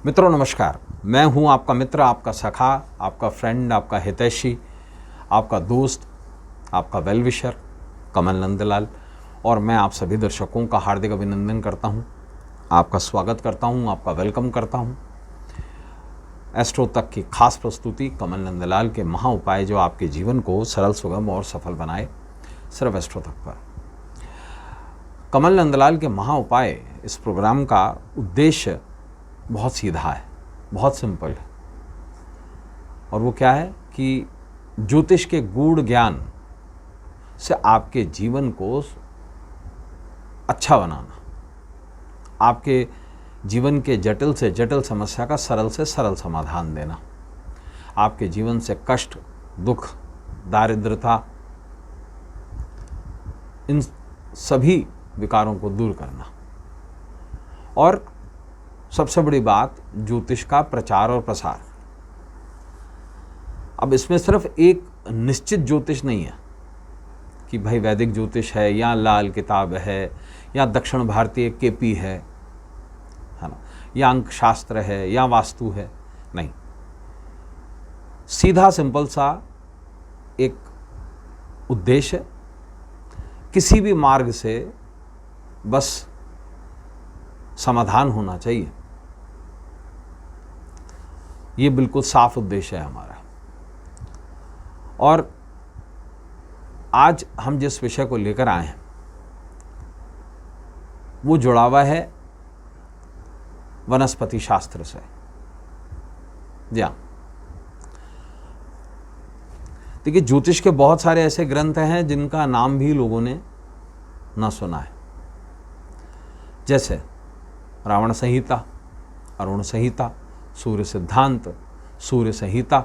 मित्रों नमस्कार। मैं हूं आपका मित्र, आपका सखा, आपका फ्रेंड, आपका हितैषी, आपका दोस्त, आपका वेल विशर कमल नंदलाल। और मैं आप सभी दर्शकों का हार्दिक अभिनंदन करता हूं, आपका स्वागत करता हूं, आपका वेलकम करता हूं। एस्ट्रो तक की खास प्रस्तुति कमल नंदलाल के महा उपाय जो आपके जीवन को सरल, सुगम और सफल बनाए, सिर्फ एस्ट्रो तक पर। कमल नंदलाल के महा उपाय इस प्रोग्राम का उद्देश्य बहुत सीधा है, बहुत सिंपल है। और वो क्या है कि ज्योतिष के गूढ़ ज्ञान से आपके जीवन को अच्छा बनाना, आपके जीवन के जटिल से जटिल समस्या का सरल से सरल समाधान देना, आपके जीवन से कष्ट, दुख, दारिद्रता, इन सभी विकारों को दूर करना। और सबसे बड़ी बात, ज्योतिष का प्रचार और प्रसार। अब इसमें सिर्फ एक निश्चित ज्योतिष नहीं है कि भाई वैदिक ज्योतिष है या लाल किताब है या दक्षिण भारतीय केपी है ना, या अंक शास्त्र है या वास्तु है। नहीं, सीधा सिंपल सा एक उद्देश्य, किसी भी मार्ग से बस समाधान होना चाहिए। ये बिल्कुल साफ उद्देश्य है हमारा। और आज हम जिस विषय को लेकर आए हैं वो जुड़ा हुआ है वनस्पति शास्त्र से। जी हाँ, देखिए, ज्योतिष के बहुत सारे ऐसे ग्रंथ हैं जिनका नाम भी लोगों ने ना सुना है, जैसे रावण संहिता, अरुण संहिता, सूर्य सिद्धांत, सूर्य संहिता,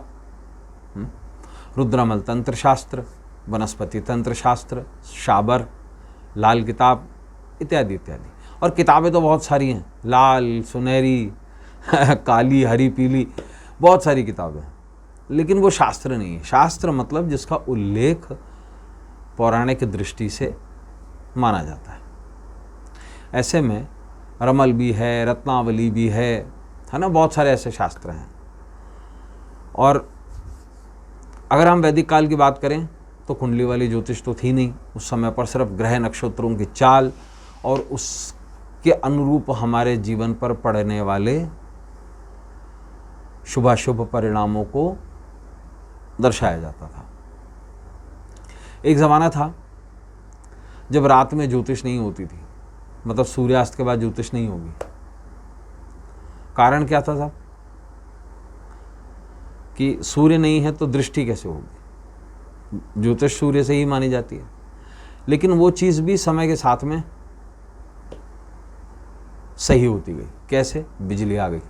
रुद्रमल तंत्र शास्त्र, वनस्पति तंत्र शास्त्र, शाबर, लाल किताब इत्यादि इत्यादि। और किताबें तो बहुत सारी हैं, लाल, सुनहरी, काली, हरी, पीली, बहुत सारी किताबें हैं। लेकिन वो शास्त्र नहीं है। शास्त्र मतलब जिसका उल्लेख पौराणिक दृष्टि से माना जाता है। ऐसे में रमल भी है, रत्नावली भी है ना, बहुत सारे ऐसे शास्त्र हैं। और अगर हम वैदिक काल की बात करें तो कुंडली वाली ज्योतिष तो थी नहीं उस समय पर। सिर्फ ग्रह नक्षत्रों की चाल और उसके अनुरूप हमारे जीवन पर पड़ने वाले शुभाशुभ परिणामों को दर्शाया जाता था। एक ज़माना था जब रात में ज्योतिष नहीं होती थी, मतलब सूर्यास्त के बाद ज्योतिष नहीं होगी। कारण क्या था साहब? कि सूर्य नहीं है तो दृष्टि कैसे होगी? ज्योतिष सूर्य से ही मानी जाती है। लेकिन वो चीज़ भी समय के साथ में सही होती गई। कैसे? बिजली आ गई।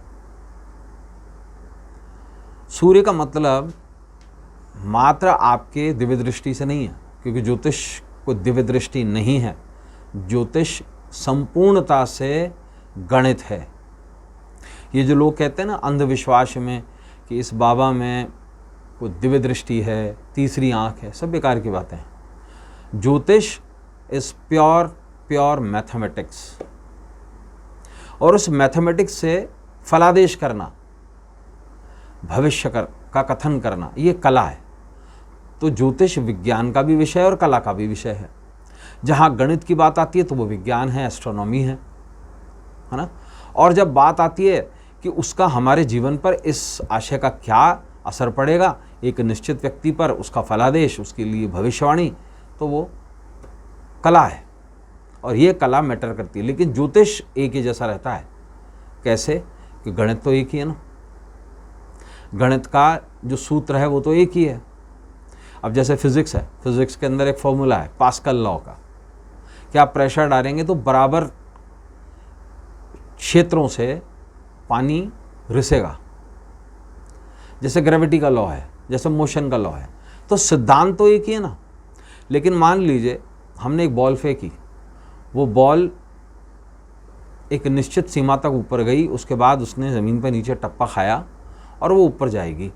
सूर्य का मतलब मात्र आपके दिव्य दृष्टि से नहीं है, क्योंकि ज्योतिष को दिव्य दृष्टि नहीं है। ज्योतिष संपूर्णता से गणित है। ये जो लोग कहते हैं ना अंधविश्वास में कि इस बाबा में कोई दिव्य दृष्टि है, तीसरी आंख है, सब बेकार की बातें हैं। ज्योतिष इज प्योर मैथमेटिक्स। और उस मैथमेटिक्स से फलादेश करना, भविष्य का कथन करना, ये कला है। तो ज्योतिष विज्ञान का भी विषय और कला का भी विषय है। जहाँ गणित की बात आती है तो वो विज्ञान है, एस्ट्रोनॉमी है ना। और जब बात आती है कि उसका हमारे जीवन पर इस आशय का क्या असर पड़ेगा, एक निश्चित व्यक्ति पर, उसका फलादेश, उसके लिए भविष्यवाणी, तो वो कला है। और ये कला मैटर करती है। लेकिन ज्योतिष एक ही जैसा रहता है। कैसे? कि गणित तो एक ही है ना। गणित का जो सूत्र है वो तो एक ही है। अब जैसे फिजिक्स है, फिजिक्स के अंदर एक फॉर्मूला है पास्कल लॉ का, कि आप प्रेशर डालेंगे तो बराबर क्षेत्रों से पानी रिसेगा। जैसे ग्रेविटी का लॉ है, जैसे मोशन का लॉ है। तो सिद्धांत तो एक ही है ना। लेकिन मान लीजिए हमने एक बॉल फेंकी, वो बॉल एक निश्चित सीमा तक ऊपर गई, उसके बाद उसने ज़मीन पर नीचे टप्पा खाया और वो ऊपर जाएगी।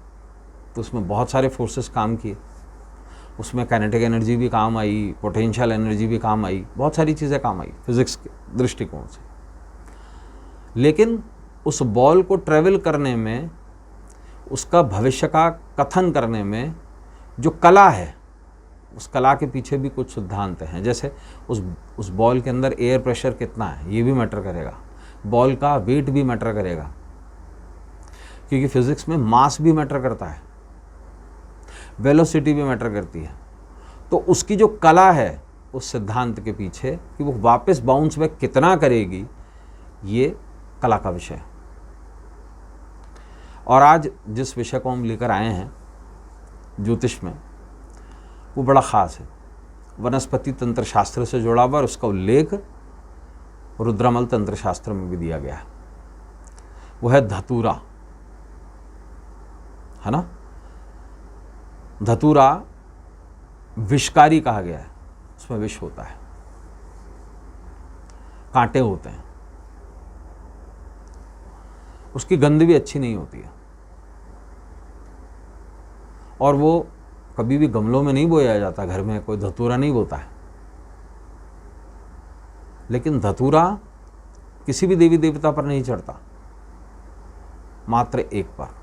तो उसमें बहुत सारे फोर्सेस काम किए, उसमें काइनेटिक एनर्जी भी काम आई, पोटेंशियल एनर्जी भी काम आई, बहुत सारी चीज़ें काम आई फिजिक्स के दृष्टिकोण से। लेकिन उस बॉल को ट्रेवल करने में, उसका भविष्य का कथन करने में जो कला है, उस कला के पीछे भी कुछ सिद्धांत हैं। जैसे उस बॉल के अंदर एयर प्रेशर कितना है ये भी मैटर करेगा, बॉल का वेट भी मैटर करेगा, क्योंकि फिजिक्स में मास भी मैटर करता है, वेलोसिटी भी मैटर करती है। तो उसकी जो कला है उस सिद्धांत के पीछे कि वो वापस बाउंस बैक कितना करेगी, ये कला का विषय है। और आज जिस विषय को हम लेकर आए हैं ज्योतिष में, वो बड़ा ख़ास है, वनस्पति तंत्र शास्त्र से जुड़ा हुआ, और उसका उल्लेख रुद्रमल तंत्र शास्त्र में भी दिया गया है। वो है धतूरा, है ना। धतूरा विषकारी कहा गया है, उसमें विष होता है, कांटे होते हैं, उसकी गंध भी अच्छी नहीं होती है, और वो कभी भी गमलों में नहीं बोया जाता, घर में कोई धतूरा नहीं बोता है। लेकिन धतूरा किसी भी देवी देवता पर नहीं चढ़ता, मात्र एक पर,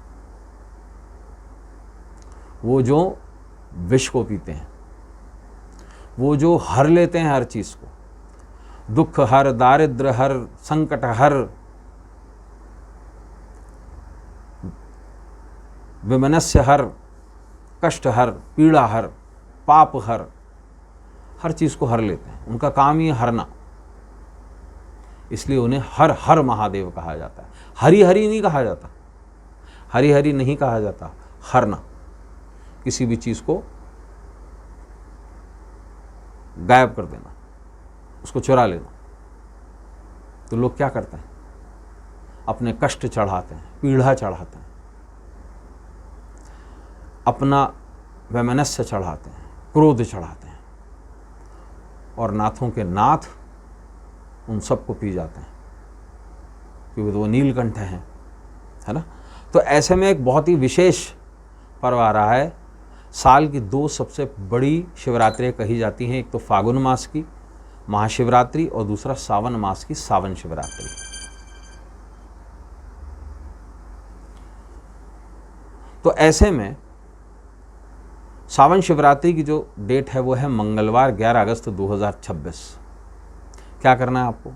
वो जो विष को पीते हैं, वो जो हर लेते हैं हर चीज को, दुख हर, दारिद्र हर, संकट हर, विमनस्य हर, कष्ट हर, पीड़ा हर, पाप हर चीज को हर लेते हैं। उनका काम ही हरना, इसलिए उन्हें हर हर महादेव कहा जाता है। हरि हरि नहीं कहा जाता, हरि हरि नहीं कहा जाता, हरना, किसी भी चीज को गायब कर देना, उसको चुरा लेना। तो लोग क्या करते हैं, अपने कष्ट चढ़ाते हैं, पीड़ा चढ़ाते हैं, अपना वैमनस्य चढ़ाते हैं, क्रोध चढ़ाते हैं, और नाथों के नाथ उन सबको पी जाते हैं, क्योंकि वो नीलकंठ हैं, है ना। तो ऐसे में एक बहुत ही विशेष पर्व आ रहा है। साल की दो सबसे बड़ी शिवरात्रियाँ कही जाती हैं, एक तो फागुन मास की महाशिवरात्रि और दूसरा सावन मास की सावन शिवरात्रि। तो ऐसे में सावन शिवरात्रि की जो डेट है वो है मंगलवार 11 अगस्त 2026। क्या करना है आपको,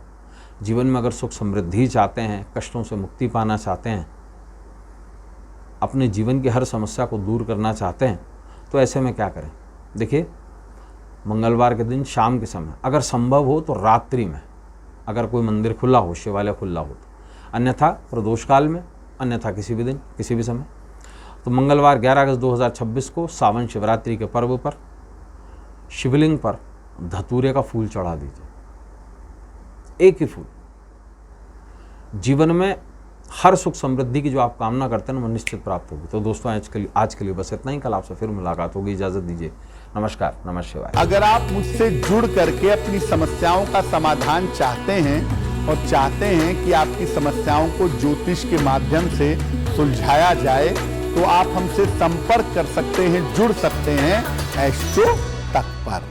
जीवन में अगर सुख समृद्धि चाहते हैं, कष्टों से मुक्ति पाना चाहते हैं, अपने जीवन की हर समस्या को दूर करना चाहते हैं, तो ऐसे में क्या करें। देखिए, मंगलवार के दिन शाम के समय, अगर संभव हो तो रात्रि में, अगर कोई मंदिर खुला हो, शिवालय खुला हो तो, अन्यथा प्रदोष काल में, अन्यथा किसी भी दिन किसी भी समय। तो मंगलवार 11 अगस्त 2026 को सावन शिवरात्रि के पर्व पर शिवलिंग पर धतूरे का फूल चढ़ा दीजिए, एक ही फूल। जीवन में हर सुख समृद्धि की जो आप कामना करते हैं ना, वो निश्चित प्राप्त होगी। तो दोस्तों, आज के लिए बस इतना ही। कल आपसे फिर मुलाकात होगी, इजाजत दीजिए। नमस्कार, नमः शिवाय। अगर आप मुझसे जुड़ करके अपनी समस्याओं का समाधान चाहते हैं और चाहते हैं कि आपकी समस्याओं को ज्योतिष के माध्यम से सुलझाया जाए, तो आप हमसे संपर्क कर सकते हैं, जुड़ सकते हैं एस्ट्रो तक पर।